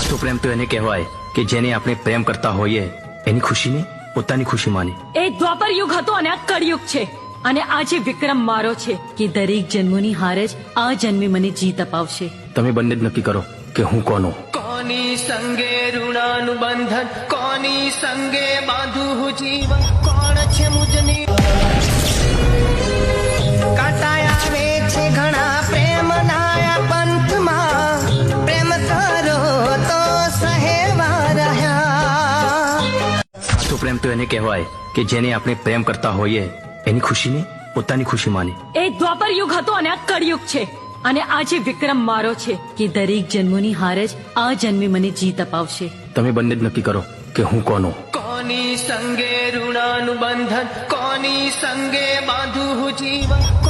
સાચો પ્રેમ તો એને કહેવાય કે જેને આપણે પ્રેમ કરતા હોઈએ એની ખુશીને પોતાની ખુશી માને. એ દ્વાપર યુગ હતો અને આ કળયુગ છે. અને આજે વિક્રમ મારો છે કે દરેક જન્મોની હાર જ આ જન્મે મને જીત અપાવશે. તમે બંને જ નક્કી કરો કે હું કોનો. કોની સંગે ઋણાનુબંધન, કોની સંગે બાંધું જીવન, કોણ છે મુજની કાટાયા આવે છે ઘણા પ્રેમ નાયા પંથમાં, પ્રેમ કરો તો સહેવા રહ્યા. સાચો પ્રેમ તો એને કહેવાય કે જેને આપણે પ્રેમ કરતા હોઈએ એની ખુશીને પોતાની ખુશી માને. એ દ્વાપર યુગ હતો અને આ કળયુગ છે. અને આજે વિક્રમ મારો છે કે દરેક જન્મોની હાર જ આ જન્મે મને જીત અપાવશે. તમે બંને જ નક્કી કરો કે હું કોનો. કોની સંગે ઋણાનુબંધન, કોની સંગે બાંધું જીવન.